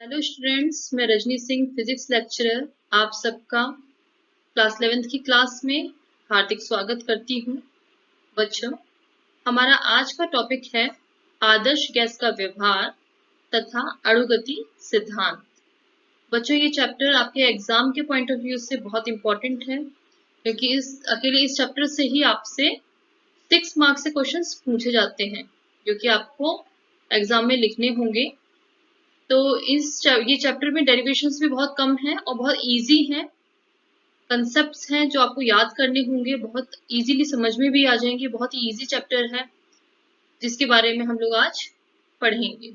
Hello students, मैं Rajni Singh, physics lecturer, आप सबका क्लास 11th की क्लास में हार्दिक स्वागत करती हूँ। बच्चों, हमारा आज का टॉपिक है आदर्श गैस का व्यवहार तथा अणुगति सिद्धांत। बच्चों, ये चैप्टर आपके एग्जाम के पॉइंट ऑफ व्यू से बहुत इंपॉर्टेंट है, क्योंकि इस चैप्टर से ही आपसे 6 मार्क्स से क्वेश्चंस पूछे जाते हैं, जो कि आपको एग्जाम में लिखने होंगे। तो ये चैप्टर में डेरिवेशंस भी बहुत कम है और बहुत इजी हैं। कंसेप्ट्स हैं जो आपको याद करने होंगे, बहुत इजीली समझ में भी आ जाएंगे। बहुत ही इजी चैप्टर है जिसके बारे में हम लोग आज पढ़ेंगे।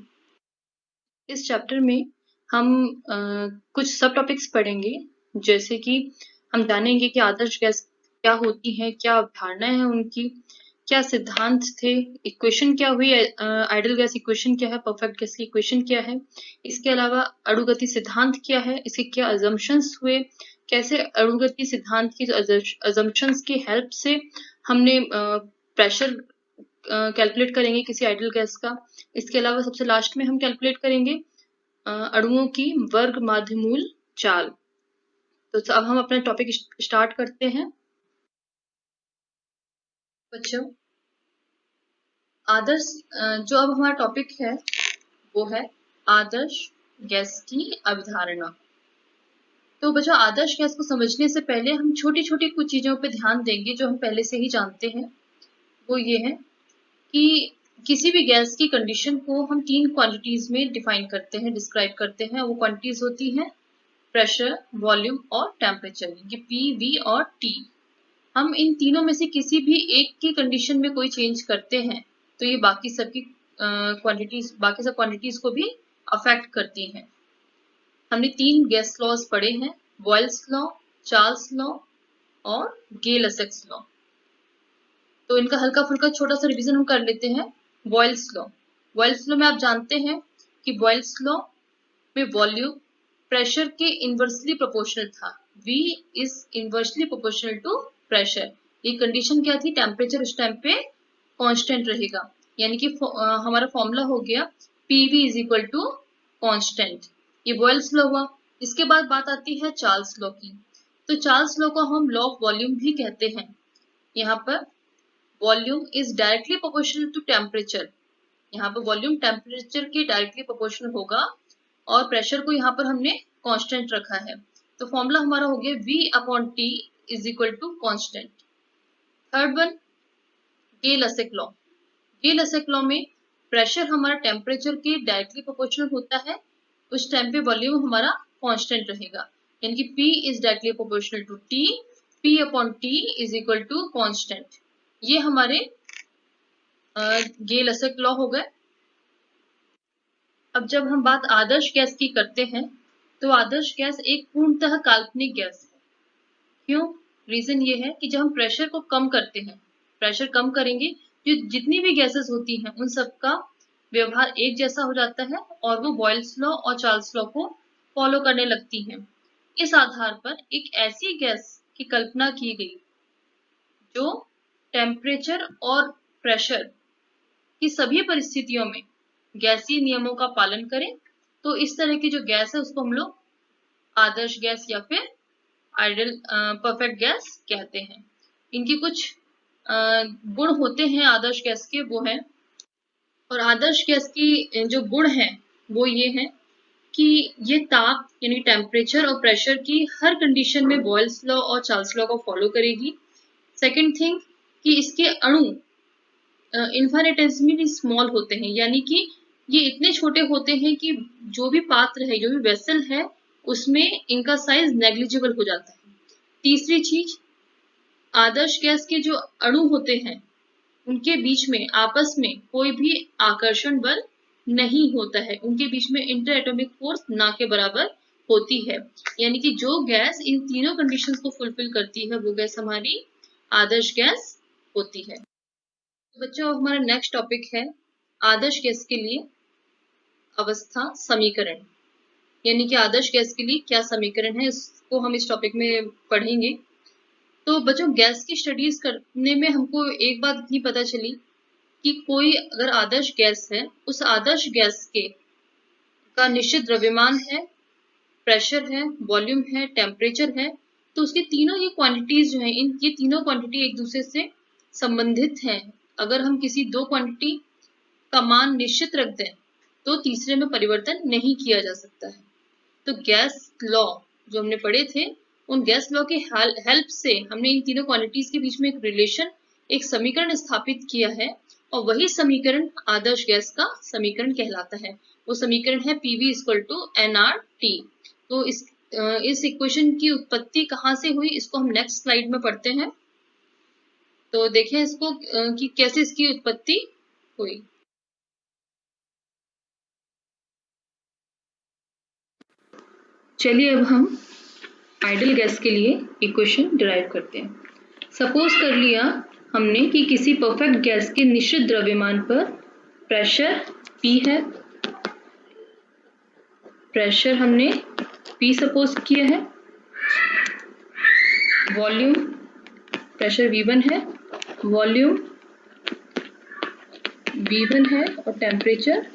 इस चैप्टर में हम कुछ सब टॉपिक्स पढ़ेंगे, जैसे कि हम जानेंगे कि आदर्श गैस क्या होती है, क्या अवधारणाएं हैं उनकी, क्या सिद्धांत थे, इक्वेशन क्या हुई, आइडियल गैस इक्वेशन क्या है, परफेक्ट गैस की इक्वेशन क्या है, इसके अलावा अणुगति सिद्धांत क्या है, इसके क्या अजम्पशंस हुए, कैसे अणुगति सिद्धांत की अजम्पशंस की हेल्प से हमने प्रेशर कैलकुलेट करेंगे किसी आइडियल गैस का। इसके अलावा सबसे लास्ट में हम कैलकुलेट करेंगे अणुओं की वर्ग माध्यमूल चाल। तो अब हम अपना टॉपिक स्टार्ट करते हैं। बच्चों, आदर्श जो अब हमारा टॉपिक है वो है आदर्श गैस की अवधारणा। तो बच्चों, आदर्श गैस को समझने से पहले हम छोटी छोटी कुछ चीजों पे ध्यान देंगे जो हम पहले से ही जानते हैं। वो ये है कि किसी भी गैस की कंडीशन को हम 3 क्वांटिटीज में डिफाइन करते हैं, डिस्क्राइब करते हैं। वो क्वांटिटीज होती हैं प्रेशर, वॉल्यूम और टेम्परेचर, ये पी, वी और टी। हम इन तीनों में से किसी भी एक की कंडीशन में कोई चेंज करते हैं तो ये बाकी सब क्वांटिटीज को भी अफेक्ट करती हैं। हमने 3 गैस लॉज पढ़े हैं, बॉयल्स लॉ, चार्ल्स लॉ और गे-लसैक्स लॉ। तो इनका हल्का फुल्का छोटा सा रिवीजन हम कर लेते हैं। बॉयल्स लॉ में आप जानते हैं कि बॉयल्स लॉ में वॉल्यूम प्रेशर के इनवर्सली प्रोपोर्शनल था। V is inversely proportional to pressure. ये कंडीशन क्या थी? टेम्परेचर उस टाइम पे कांस्टेंट रहेगा, यानी कि हमारा फॉर्मूला हो गया PV is equal to constant. ये बॉयल्स लॉ हुआ। इसके बाद बात आती है चार्ल्स लॉ की। तो चार्ल्स लॉ को हम लॉ ऑफ वॉल्यूम भी कहते हैं। यहाँ पर volume is directly proportional to temperature. यहाँ पर वॉल्यूम टेम्परेचर के डायरेक्टली प्रोपोर्शनल होगा और प्रेशर को यहाँ पर हमने कांस्टेंट रखा है। तो फॉर्मूला हमारा हो गया V upon T is equal to constant. Third one, Gay-Lussac law. Gay-Lussac law में प्रेशर हमारा टेम्परेचर के डायरेक्टली प्रोपोर्शनल होता है, उस टाइम पे वॉल्यूम हमारा कांस्टेंट रहेगा, यानी कि P is directly proportional to T, P upon T is equal to constant. ये हमारे गे-लसैक लॉ हो गए। अब जब हम बात आदर्श गैस की करते हैं तो आदर्श गैस एक पूर्णतः काल्पनिक गैस है। क्यों? रीजन ये है कि जब हम प्रेशर को कम करते हैं, प्रेशर कम करेंगे, जो जितनी भी गैसेस होती हैं उन सबका व्यवहार एक जैसा हो जाता है और वो बॉयल्स लॉ और चार्ल्स लॉ को फॉलो करने लगती हैं। इस आधार पर एक ऐसी गैस की कल्पना की गई जो टेम्परेचर और प्रेशर की सभी परिस्थितियों में गैसीय नियमों का पालन करें। तो इस तरह की जो गैस है उसको हम लोग आदर्श गैस या फिर आइडियल परफेक्ट गैस कहते हैं। इनकी कुछ गुण होते हैं आदर्श गैस के, वो है, और आदर्श गैस की जो गुण है वो ये है कि ये ताप यानी टेम्परेचर और प्रेशर की हर कंडीशन में बॉयल्स लॉ और चार्ल्स लॉ को फॉलो करेगी। सेकेंड थिंग कि इसके अणु इन्फिनिटेसिमली स्मॉल होते हैं, यानी कि ये इतने छोटे होते हैं कि जो भी पात्र है, जो भी वेसल है, उसमें इनका साइज नेग्लिजिबल हो जाता है। तीसरी चीज, आदर्श गैस के जो अणु होते हैं उनके बीच में आपस में कोई भी आकर्षण बल नहीं होता है, उनके बीच में इंटर एटॉमिक फोर्स ना के बराबर होती है। यानी कि जो गैस इन तीनों कंडीशंस को फुलफिल करती है वो गैस हमारी आदर्श गैस होती है। बच्चों, हमारा नेक्स्ट टॉपिक है आदर्श गैस के लिए अवस्था समीकरण, यानी कि आदर्श गैस के लिए क्या समीकरण है, इसको हम इस टॉपिक में पढ़ेंगे। तो बच्चों, गैस की स्टडीज करने में हमको एक बात इतनी पता चली कि कोई अगर आदर्श गैस है, उस आदर्श गैस के का निश्चित द्रव्यमान है, प्रेशर है, वॉल्यूम है, टेम्परेचर है, तो उसके तीनों ये क्वांटिटीज जो हैं, ये तीनों क्वांटिटी एक दूसरे से संबंधित हैं। अगर हम किसी दो क्वांटिटी का मान निश्चित रख दें तो तीसरे में परिवर्तन नहीं किया जा सकता है। तो गैस लॉ जो हमने पढ़े थे, उन गैस लॉ के हेल्प से हमने इन तीनों क्वांटिटीज के बीच में एक रिलेशन, एक समीकरण स्थापित किया है, और वही समीकरण आदर्श गैस का समीकरण कहलाता है। वो समीकरण है PV = nRT। तो इस इक्वेशन की उत्पत्ति कहाँ से हुई, इसको हम नेक्स्ट स्लाइड में पढ़ते हैं। तो देखें इसको कि कैसे इसकी उत्पत्ति हुई। चलिए अब हम आइडियल गैस के लिए इक्वेशन डिराइव करते हैं। सपोज कर लिया हमने कि किसी परफेक्ट गैस के निश्चित द्रव्यमान पर प्रेशर P है, प्रेशर हमने P सपोज किया है, वॉल्यूम प्रेशर V1 है, वॉल्यूम V1 है और टेम्परेचर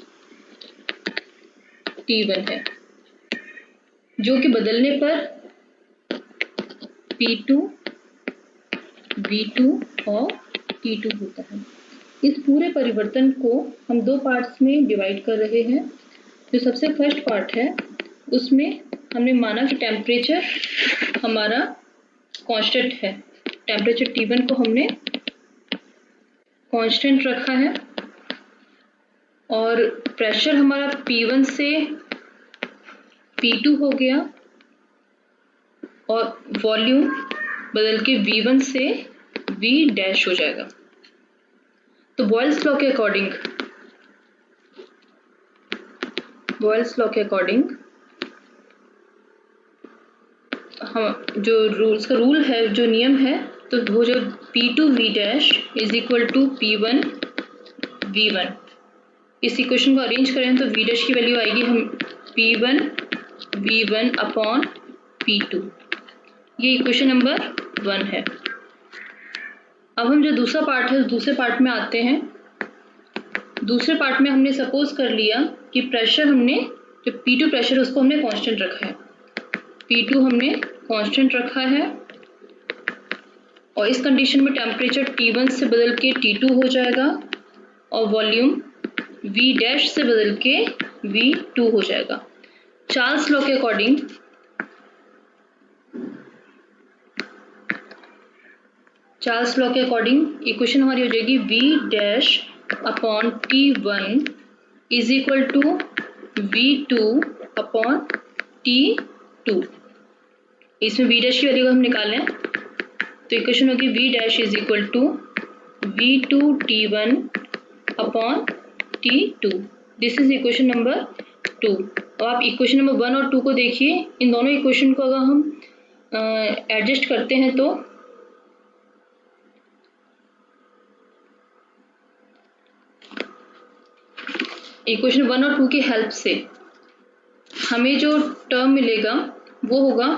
T1 है, जो कि बदलने पर P2, V2 और T2 होता है। इस पूरे परिवर्तन को हम दो पार्ट्स में डिवाइड कर रहे हैं। जो सबसे फर्स्ट पार्ट है उसमें हमने माना कि टेम्परेचर हमारा कांस्टेंट है, टेम्परेचर T1 को हमने कांस्टेंट रखा है, और प्रेशर हमारा P1 से P2 हो गया, और वॉल्यूम बदल के V1 से V' हो जाएगा। तो बॉयल्स लॉ के अकॉर्डिंग हम जो इसका रूल है, जो नियम है, तो वो जो P2 V' = P1 V1, इस इक्वेशन को अरेंज करें तो V' की वैल्यू आएगी हम P1 V1 अपॉन P2। ये इक्वेशन नंबर 1 है। अब हम जो दूसरा पार्ट है उस दूसरे पार्ट में आते हैं। दूसरे पार्ट में हमने सपोज कर लिया कि प्रेशर हमने जो P2 प्रेशर उसको हमने कांस्टेंट रखा है, P2 हमने कांस्टेंट रखा है, और इस कंडीशन में टेम्परेचर T1 से बदल के T2 हो जाएगा, और वॉल्यूम V' से बदल के V2 हो जाएगा। चार्ल्स लॉ के अकॉर्डिंग इक्वेशन हमारी हो जाएगी V' upon T1 = V2 upon T2। इसमें V' की वैल्यू हम निकालें तो इक्वेशन होगी V' = V2 T1 upon T2। This is equation number 2। अब आप इक्वेशन नंबर 1 और 2 को देखिए। इन दोनों इक्वेशन को अगर हम एडजस्ट करते हैं तो इक्वेशन 1 और 2 की हेल्प से हमें जो टर्म मिलेगा वो होगा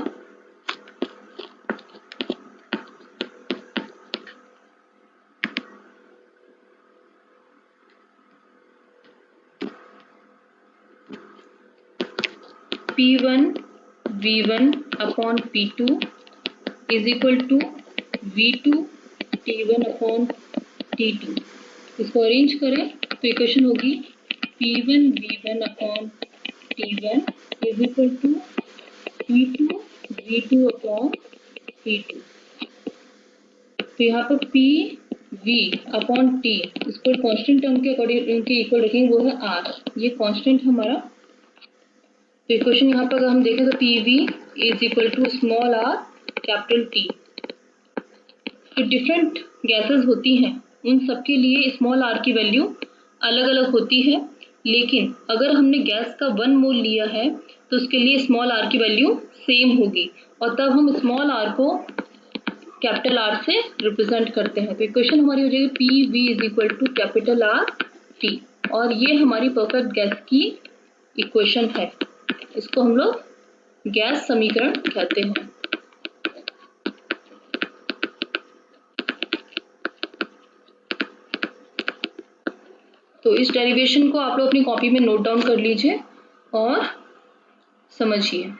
P1 V1 upon P2 = V2 T1 upon T2। इसको अरेंज करें तो इक्वेशन होगी P1 V1 upon T1 = P2 V2 upon T2। तो यहाँ पर PV अपॉन T इसको कांस्टेंट टर्म के अकॉर्डिंग इनके इक्वल रखेंगे, वो है R, ये कांस्टेंट हमारा। तो इक्वेशन यहाँ पर अगर हम देखें तो PV = small r capital T। जो डिफरेंट गैसेस होती हैं उन सब के लिए स्मॉल r की वैल्यू अलग अलग होती है, लेकिन अगर हमने गैस का 1 मोल लिया है तो उसके लिए स्मॉल r की वैल्यू सेम होगी, और तब हम स्मॉल r को कैपिटल R से रिप्रेजेंट करते हैं। तो इक्वेशन हमारी हो जाएगी PV = कैपिटल RT, और ये हमारी परफेक्ट गैस की इक्वेशन है। इसको हम लोग गैस समीकरण कहते हैं। तो इस डेरिवेशन को आप लोग अपनी कॉपी में नोट डाउन कर लीजिए। और समझिए।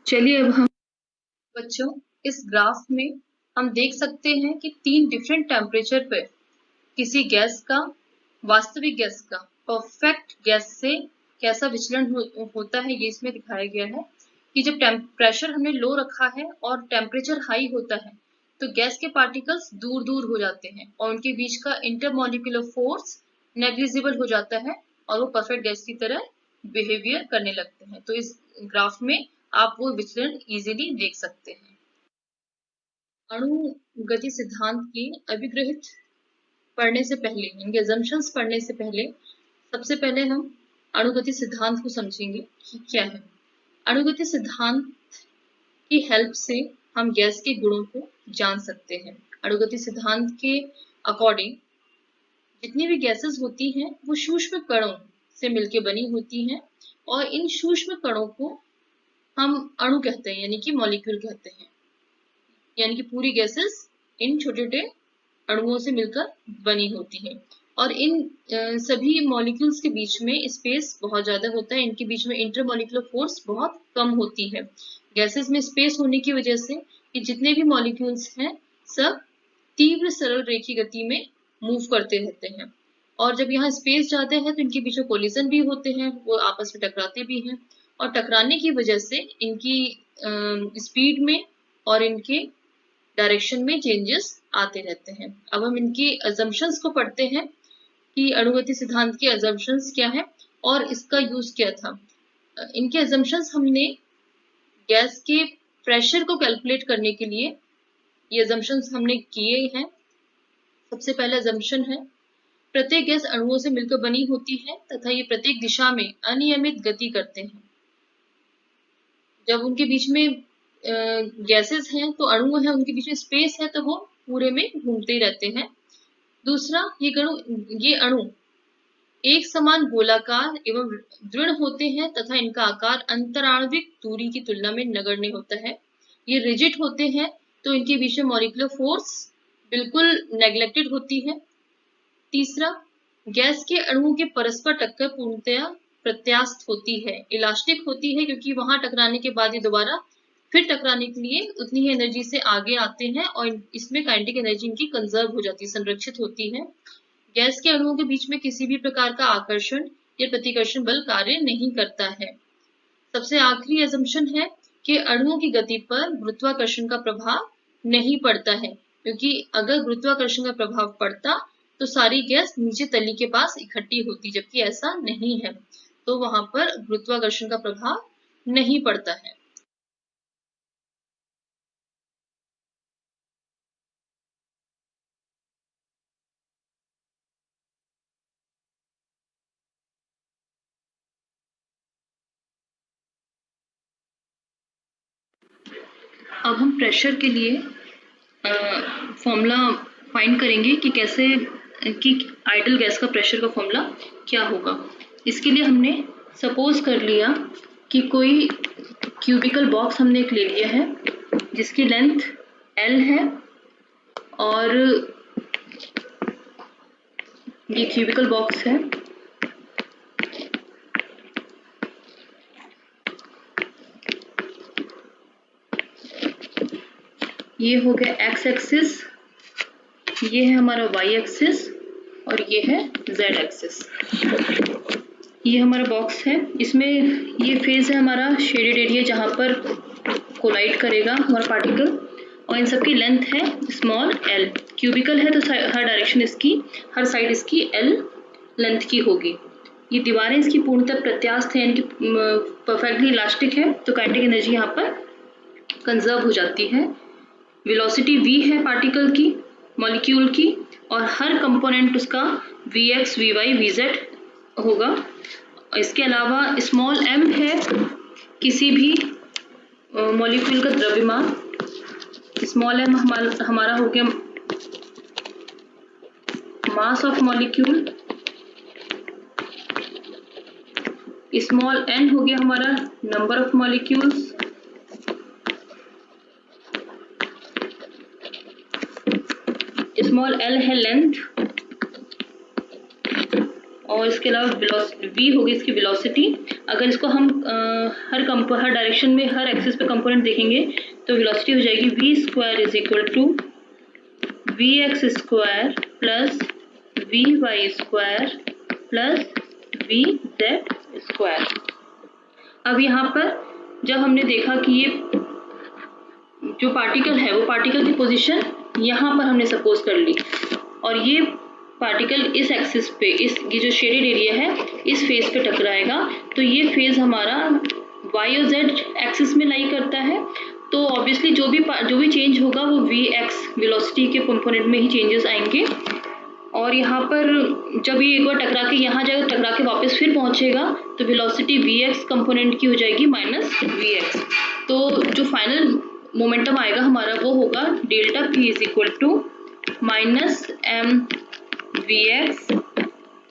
चलिए अब हम बच्चों इस ग्राफ में हम देख सकते हैं कि 3 डिफरेंट टेम्परेचर पे किसी गैस का, वास्तविक गैस का परफेक्ट गैस से कैसा विचलन होता है, ये इसमें दिखाया गया है कि जब प्रेशर हमने लो रखा है और टेम्परेचर हाई होता है तो गैस के पार्टिकल्स दूर दूर हो जाते हैं और उनके बीच का इंटरमॉलिक्यूलर फोर्स नेग्लिजिबल हो जाता है और वो परफेक्ट गैस की तरह बिहेवियर करने लगते हैं। तो इस ग्राफ में आप वो विचलन इजीली देख सकते हैं। अणु गति सिद्धांत की अभिग्रहित पढ़ने से पहले, इनके assumptions पढ़ने से पहले सबसे पहले हम अणुगति सिद्धांत को समझेंगे कि क्या है। अणुगति सिद्धांत की हेल्प से हम गैस के गुणों को जान सकते हैं। अणुगति सिद्धांत के अकॉर्डिंग जितनी भी गैसेस होती हैं वो सूक्ष्म कणों से मिलकर बनी होती हैं और इन सूक्ष्म कणों को हम अणु कहते हैं, यानी कि मॉलिक्यूल कहते हैं। यानी कि पूरी गैसेस इन छोटे छोटे अणुओं से मिलकर बनी होती है और इन सभी मॉलिक्यूल्स के बीच में स्पेस बहुत ज्यादा होता है। इनके बीच में इंटरमॉलिक्यूलर फोर्स बहुत कम होती है। गैसेस में स्पेस होने की वजह से ये जितने भी मॉलिक्यूल्स हैं सब तीव्र सरल रेखीय गति में मूव करते रहते हैं और जब यहाँ स्पेस ज्यादा है तो इनके बीच में कोलिजन भी होते हैं, वो आपस में टकराते भी हैं और टकराने की वजह से इनकी स्पीड में और इनके डायरेक्शन में चेंजेस आते रहते हैं। अब हम इनकी अजम्पशंस को पढ़ते हैं कि अणुगति सिद्धांत के अजम्पशंस क्या है और इसका यूज क्या था। इनके अजम्पशंस हमने गैस के प्रेशर को कैलकुलेट करने के लिए ये अजम्पशंस हमने किए हैं। सबसे पहला अजम्पशन है प्रत्येक गैस अणुओं से मिलकर बनी होती है तथा ये प्रत्येक दिशा में अनियमित गति करते हैं। जब उनके बीच में गैसेस हैं तो अणु है, उनके बीच में स्पेस है तो वो पूरे में घूमते ही रहते हैं। दूसरा, ये अणु एक समान गोलाकार एवं दृढ़ होते हैं तथा इनका आकार अंतराण्विक दूरी की तुलना में नगण्य होता है। ये रिजिड होते हैं तो इनके बीच में मॉलिक्यूलर फोर्स बिल्कुल नेग्लेक्टेड होती है। तीसरा, गैस के अणुओं के परस्पर टक्कर पूर्णतया प्रत्यास्थ होती है, इलास्टिक होती है, क्योंकि वहां टकराने के बाद ये दोबारा फिर टकराने के लिए उतनी ही एनर्जी से आगे आते हैं और इसमें काइनेटिक एनर्जी इनकी कंजर्व हो जाती है, संरक्षित होती है। गैस के अणुओं के बीच में किसी भी प्रकार का आकर्षण या प्रतिकर्षण बल कार्य नहीं करता है। सबसे आखिरी असम्पशन है कि अणुओं की गति पर गुरुत्वाकर्षण का प्रभाव नहीं पड़ता है, क्योंकि अगर गुरुत्वाकर्षण का प्रभाव पड़ता तो सारी गैस नीचे तली के पास इकट्ठी होती, जबकि ऐसा नहीं है, तो वहां पर गुरुत्वाकर्षण का प्रभाव नहीं पड़ता है। अब हम प्रेशर के लिए फॉर्मूला फाइंड करेंगे कि कैसे कि आइडल गैस का प्रेशर का फॉर्मूला क्या होगा। इसके लिए हमने सपोज कर लिया कि कोई क्यूबिकल बॉक्स हमने एक ले लिया है जिसकी लेंथ L है और ये क्यूबिकल बॉक्स है। ये हो गया x एक्सिस, ये है हमारा y एक्सिस और ये है z एक्सिस। ये हमारा बॉक्स है, इसमें ये फेज है हमारा शेडेड एरिया जहाँ पर कोलाइड करेगा हमारा पार्टिकल और इन सबकी लेंथ है स्मॉल l। क्यूबिकल है तो हर डायरेक्शन इसकी, हर साइड इसकी l लेंथ की होगी। ये दीवारें इसकी पूर्णतः प्रत्यास्थ है, यानी कि परफेक्टली इलास्टिक है, तो काइनेटिक एनर्जी यहाँ पर कंजर्व हो जाती है। वेलोसिटी v है पार्टिकल की, मॉलिक्यूल की, और हर कंपोनेंट उसका vx, vy, vz होगा। इसके अलावा स्मॉल m है किसी भी मॉलिक्यूल का द्रव्यमान। स्मॉल m हमारा हो गया mass of molecule. Small n हो गया हमारा number of molecules. Small l है लेंथ, और इसके अलावा v होगी इसकी वेलोसिटी। अगर इसको हम हर डायरेक्शन में हर एक्सिस पे कंपोनेंट देखेंगे तो वेलोसिटी हो जाएगी v square is equal to vx square plus vy square plus vz square. अब यहाँ पर जब हमने देखा कि ये जो पार्टिकल है वो पार्टिकल की पोजीशन यहाँ पर हमने सपोज कर ली, और ये पार्टिकल इस एक्सिस पे, ये जो शेडेड एरिया है इस फेज पे टकराएगा, तो ये फेज हमारा y और z एक्सिस में लाई करता है। तो ऑब्वियसली जो भी चेंज होगा वो vx वेलोसिटी के कंपोनेंट में ही चेंजेस आएंगे। और यहाँ पर जब ये एक बार टकरा के यहाँ जाएगा, टकरा के वापस फिर पहुँचेगा, तो वेलोसिटी vx कंपोनेंट की हो जाएगी माइनस vx। तो जो फाइनल मोमेंटम आएगा हमारा वो होगा delta p is equal to minus m v x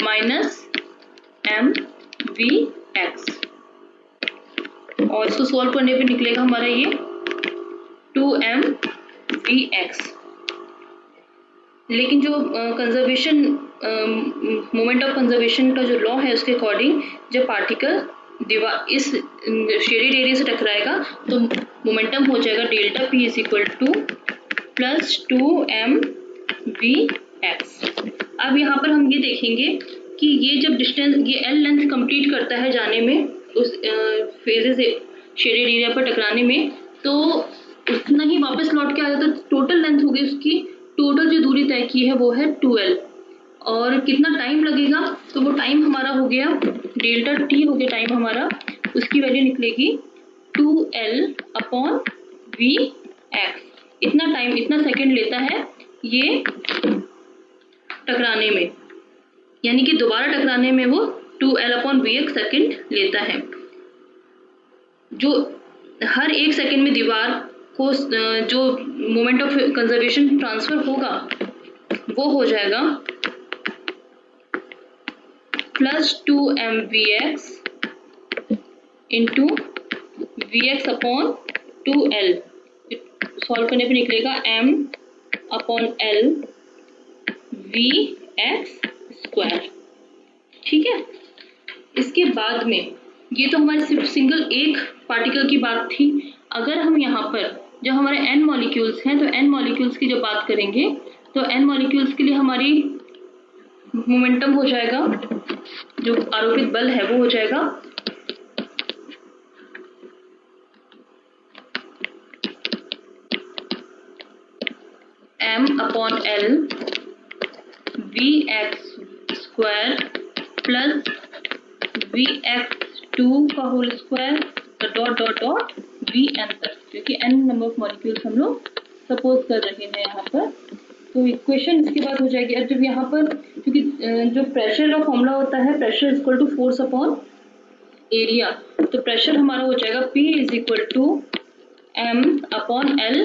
minus m v x, और इसको सॉल्व करने पे निकलेगा हमारा ये 2m वी एक्स। लेकिन जो कंजर्वेशन मोमेंट ऑफ कंजर्वेशन का जो लॉ है उसके अकॉर्डिंग जब पार्टिकल दीवार इस शेडेड एरिया से टकराएगा तो मोमेंटम हो जाएगा delta p is equal to plus 2m v x. अब यहाँ पर हम ये देखेंगे कि ये जब डिस्टेंस ये l लेंथ कंप्लीट करता है जाने में उस फेजेस शेडेड एरिया पर टकराने में, तो उतना ही वापस लौट के आ जाता है। तो टोटल लेंथ होगी उसकी, टोटल जो दूरी तय की है वो है 2l। और कितना टाइम लगेगा, तो वो टाइम हमारा हो गया डेल्टा t हो गया टाइम हमारा, उसकी वैल्यू निकलेगी 2l अपॉन वी एक्स। इतना टाइम, इतना सेकेंड लेता है ये टकराने में, यानी कि दोबारा टकराने में वो 2l upon we x second लेता है। जो हर एक सेकेंड में दीवार को जो मोमेंट ऑफ कंजर्वेशन ट्रांसफर होगा वो हो जाएगा plus 2m v x into v x upon 2l। Solve करने पे निकलेगा m upon l v x square. ठीक है, इसके बाद में ये तो हमारे सिर्फ सिंगल एक पार्टिकल की बात थी। अगर हम यहाँ पर जो हमारे n मॉलिक्यूल्स हैं, तो n मॉलिक्यूल्स की जब बात करेंगे तो n मॉलिक्यूल्स के लिए हमारी मोमेंटम हो जाएगा, जो आरोपित बल है वो हो जाएगा m upon l v x square plus v x 2 का whole square dot dot dot v n तक, क्योंकि n नंबर ऑफ मॉलिक्यूल्स हम लोग सपोज कर रहे हैं यहाँ पर। तो इक्वेशन इसके बाद हो जाएगी। अब जब यहाँ पर, क्योंकि जो प्रेशर का फॉर्मूला होता है pressure equal to force upon area, तो प्रेशर हमारा हो जाएगा P is equal to m upon l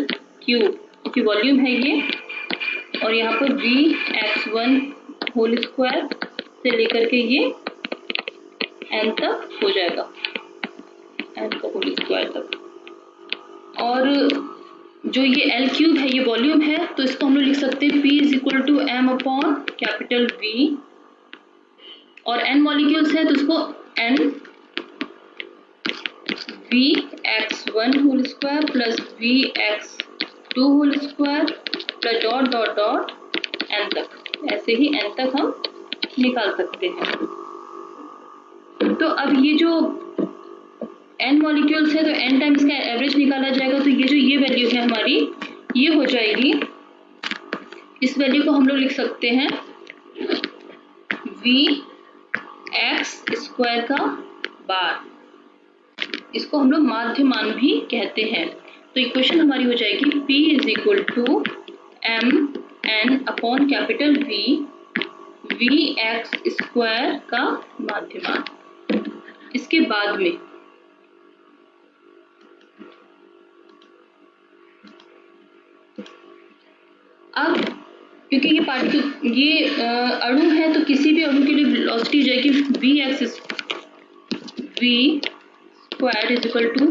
cube, क्योंकि वॉल्यूम है ये, और यहाँ पर Vx1 होल स्क्वायर से लेकर के ये n तक हो जाएगा, n का होल स्क्वायर तक। और जो ये l क्यूब है ये वॉल्यूम है, तो इसको हम लोग लिख सकते हैं P is equal to m upon capital V, और n मॉलिक्यूल्स है तो इसको n Vx1 whole square plus Vx2 whole square plus dot dot dot n तक, ऐसे ही n तक हम निकाल सकते हैं। तो अब ये जो n मॉलिक्यूल्स है तो n टाइम्स का एवरेज निकाला जाएगा, तो ये जो ये वैल्यू है हमारी ये हो जाएगी, इस वैल्यू को हम लोग लिख सकते हैं Vx स्क्वायर का बार, इसको हम लोग माध्य मान भी कहते हैं। तो इक्वेशन हमारी हो जाएगी P is equal to m n upon capital V Vx square का माध्य मान। इसके बाद में अब क्योंकि ये पार्टिकल ये अणु है, तो किसी भी अणु के लिए वेलोसिटी हो जाएगी Vx square is equal to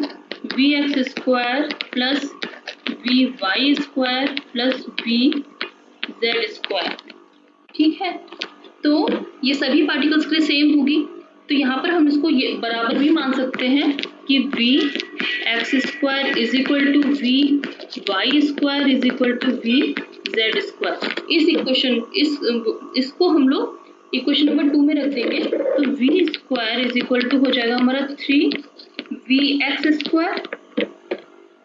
Vx square plus Vy square plus Vz Z square. ठीक है, तो ये सभी पार्टिकल्स के लिए सेम होगी, तो यहाँ पर हम इसको ये बराबर भी मान सकते हैं कि V x square is equal to V Y square is equal to V Z square. इस इक्वेशन इसको हम लोग इक्वेशन नंबर 2 में रख देंगे, तो V square is equal to हो जाएगा हमारा 3 वी एक्स स्क्वायर,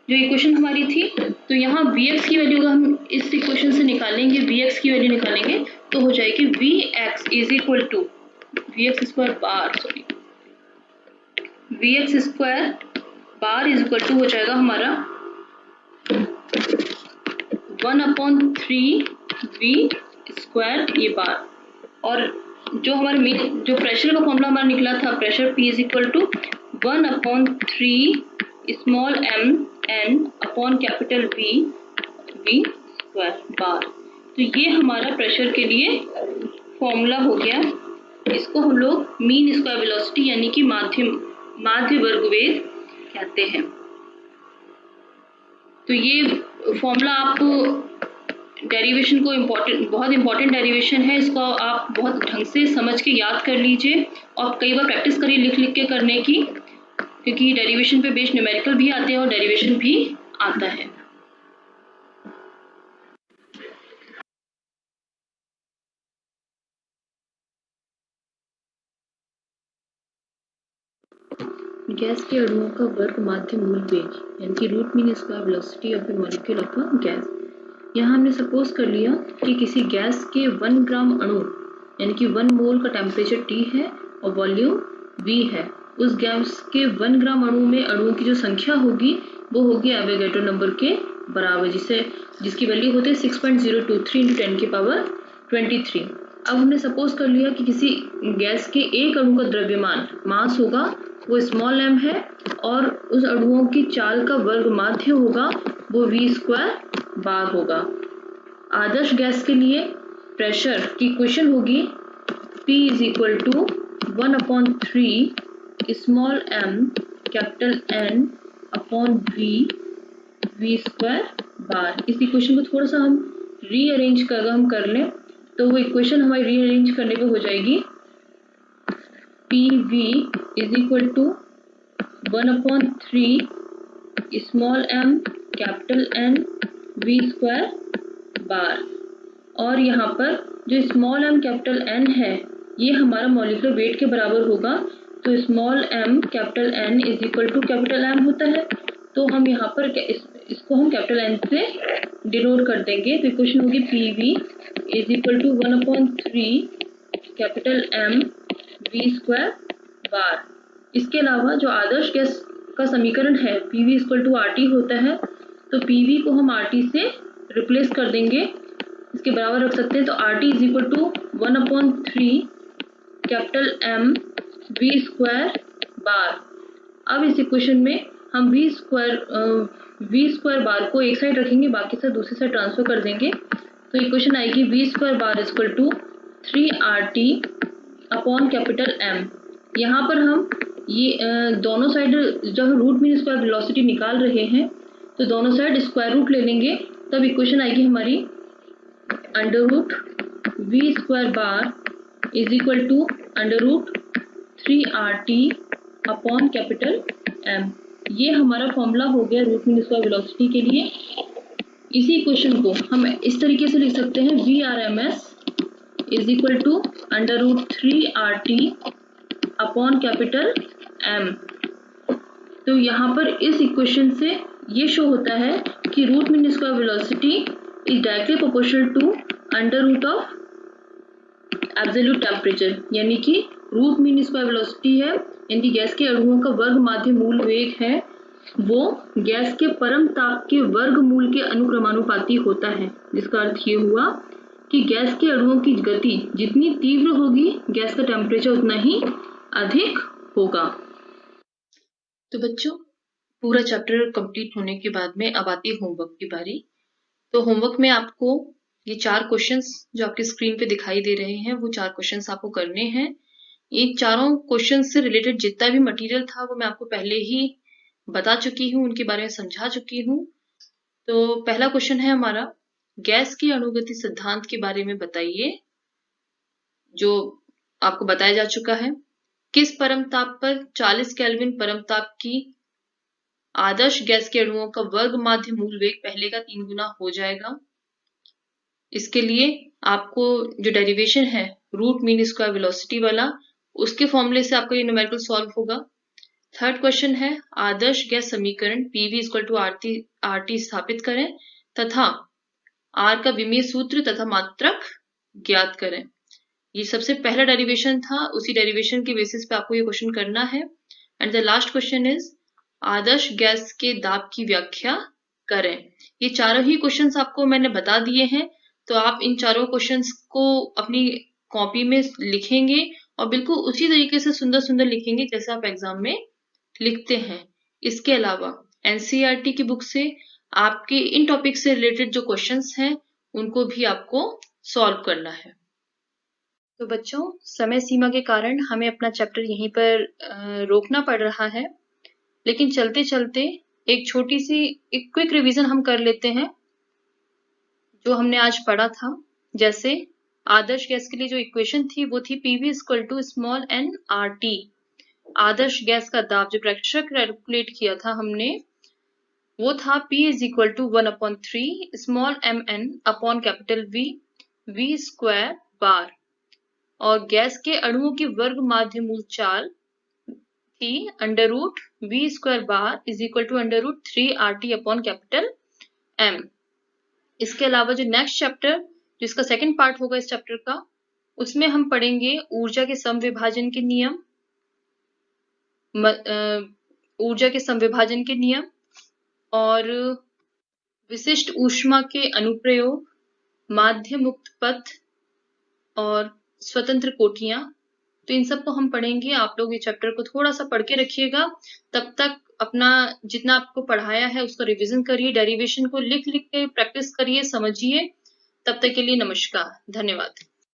जो इक्वेशन हमारी थी। तो यहाँ वी एक्स की वैल्यू का हम इस इक्वेशन से निकालेंगे, वी एक्स की वैल्यू निकालेंगे तो हो जाएगी V X is equal to V x square bar sorry V x square bar is equal to हो जाएगा हमारा 1/3 वी स्क्वायर ये बार। और जो हमारे मेन जो प्रेशर का फॉर्मूला हमारा निकला था, pressure P is equal to 1/3 small m n upon capital V square bar. तो ये हमारा प्रेशर के लिए फॉर्मूला हो गया। इसको हम लोग मीन स्क्वायर वेलोसिटी यानी कि माध्य वर्ग वेग कहते हैं। तो ये फॉर्मूला आप डेरिवेशन को बहुत इंपॉर्टेंट डेरिवेशन है, इसको आप बहुत ढंग से समझ के याद कर लीजिए और कई बार प्रैक्टिस करिए लिख के करने की, क्योंकि डेरिवेशन पे बेस्ड न्यूमेरिकल भी आते हैं और डेरिवेशन भी आता है। गैस के अणुओं का वर्ग माध्य मूल वेग यानी कि root mean square velocity of a molecule of a gas. यहाँ हमने सपोज कर लिया कि किसी गैस के 1 ग्राम अणु यानी कि 1 मोल का टेम्परेचर T है और वॉल्यूम V है। उस गैस के 1 ग्राम अणु में अणुओं की जो संख्या होगी वो होगी एवोगैड्रो नंबर के बराबर, जिसकी वैल्यू होती है 6.023 × 10 की पावर 23। अब हमने सपोज कर लिया कि किसी गैस के एक अणु का द्रव्यमान मास होगा वो स्मॉल m है और उस अणुओं की चाल का वर्ग माध्य होगा वो V स्क्वायर बार होगा। आदर्श गैस के लिए प्रेशर की इक्वेशन होगी P is equal to 1/3 small m capital N upon V square bar. इस इक्वेशन को थोड़ा सा हम रीअरेंज कर लें तो वो इक्वेशन हमारी रीअरेंज करने पे हो जाएगी PV is equal to 1/3 small m capital N V square bar. और यहाँ पर जो स्मॉल m कैपिटल N है ये हमारा मॉलिक्यूलर वेट के बराबर होगा, तो small m capital N is equal to capital M होता है, तो हम यहाँ पर इसको हम कैपिटल N से डिनोट कर देंगे। तो इक्वेशन होगी PV is equal to 1/3 capital M V square bar. इसके अलावा जो आदर्श गैस का समीकरण है PV इक्वल टू RT होता है, तो PV को हम RT से रिप्लेस कर देंगे, इसके बराबर रख सकते हैं। तो RT is equal to 1/3 capital M V square bar. अब इस इक्वेशन में हम V स्क्वायर बार को एक साइड रखेंगे, बाकी सब दूसरी साइड ट्रांसफर कर देंगे। तो इक्वेशन आएगी V square bar is equal to 3RT upon capital M। यहाँ पर हम ये दोनों साइड जब रूट मीन स्क्वायर वेलोसिटी निकाल रहे हैं तो दोनों साइड स्क्वायर रूट ले लेंगे, तब इक्वेशन आएगी हमारी under root V square bar is equal to under root 3RT upon capital M। ये हमारा फॉर्मूला हो गया रूट मीन स्क्वायर वेलोसिटी के लिए। इसी इक्वेशन को हम इस तरीके से लिख सकते हैं VRMS is equal to under root 3RT upon capital M। तो यहाँ पर इस इक्वेशन से ये शो होता है कि root mean square velocity is directly proportional to under root of absolute temperature, यानी कि रूट मीन स्क्वायर वेलोसिटी है यानी कि गैस के अणुओं का वर्ग माध्य मूल वेग है वो गैस के परम ताप के वर्ग मूल के अनुक्रमानुपाती होता है, जिसका अर्थ ये हुआ कि गैस के अणुओं की गति जितनी तीव्र होगी गैस का टेम्परेचर उतना ही अधिक होगा। तो बच्चों पूरा चैप्टर कंप्लीट होने के बाद में अब आती है होमवर्क की बारी। तो होमवर्क में आपको ये 4 क्वेश्चंस जो आपकी स्क्रीन पे दिखाई दे रहे हैं वो 4 क्वेश्चंस आपको करने हैं। ये चारों क्वेश्चन से रिलेटेड जितना भी मटेरियल था वो मैं आपको पहले ही बता चुकी हूँ, उनके बारे में समझा चुकी हूँ। तो पहला क्वेश्चन है हमारा गैस की अणुगति सिद्धांत के बारे में बताइए, जो आपको बताया जा चुका है। किस परम ताप पर 40 केल्विन परम ताप की आदर्श गैस के अणुओं का वर्ग माध्य मूल वेग पहले का 3 गुना हो जाएगा। इसके लिए आपको जो डेरिवेशन है रूट मीन स्क्वायर वेलोसिटी वाला, उसके फॉर्मूले से आपको ये न्यूमेरिकल सॉल्व होगा। थर्ड क्वेश्चन है आदर्श गैस समीकरण PV इक्वल टू RT स्थापित करें तथा R का विमीय सूत्र तथा मात्रक ज्ञात करें। ये सबसे पहला डेरिवेशन था, उसी डेरिवेशन के बेसिस पे आपको ये क्वेश्चन करना है। And the last question is Adarsh gas के दाब की व्याख्या करें। ये चारों ही क्वेश्चंस आपको मैंने बता दिए हैं, तो आप इन चारों क्वेश्चंस को अपनी कॉपी में लिखेंगे और बिल्कुल उसी तरीके से सुंदर सुंदर लिखेंगे जैसे आप एग्जाम में लिखते हैं। इसके अलावा NCERT की बुक से आपके इन टॉपिक से रिलेटेड जो क्वेश्चंस हैं उनको भी आपको सॉल्व करना है। तो बच्चों, समय सीमा के कारण हमें अपना चैप्टर यहीं पर रोकना पड़ रहा है, लेकिन चलते चलते एक छोटी सी एक क्विक रिवीजन हम कर लेते हैं जो हमने आज पढ़ा था। जैसे आदर्श गैस के लिए जो इक्वेशन थी वो थी PV equal to small n RT। आदर्श गैस का दाब जो प्रेशर कैलकुलेट किया था हमने वो था P is equal to 1/3 small mn upon capital V square bar, और गैस के अणुओं की वर्ग माध्य मूल चाल थी under root V square bar is equal to under root 3 RT upon capital M। इसके अलावा जो नेक्स्ट चैप्टर जिसका सेकंड पार्ट होगा इस चैप्टर का, उसमें हम पढ़ेंगे ऊर्जा के समविभाजन के नियम, ऊर्जा के समविभाजन के नियम और विशिष्ट ऊष्मा के अनुप्रयोग, माध्य मुक्त पथ और स्वतंत्र कोटियां। तो इन सब को हम पढ़ेंगे। आप लोग ये चैप्टर को थोड़ा सा पढ़ के रखिएगा। तब तक अपना जितना आपको पढ़ाया है उसका रिवीजन करिए, डेरिवेशन को लिख लिख के प्रैक्टिस करिए, समझिए। तब तक के लिए नमस्कार, धन्यवाद।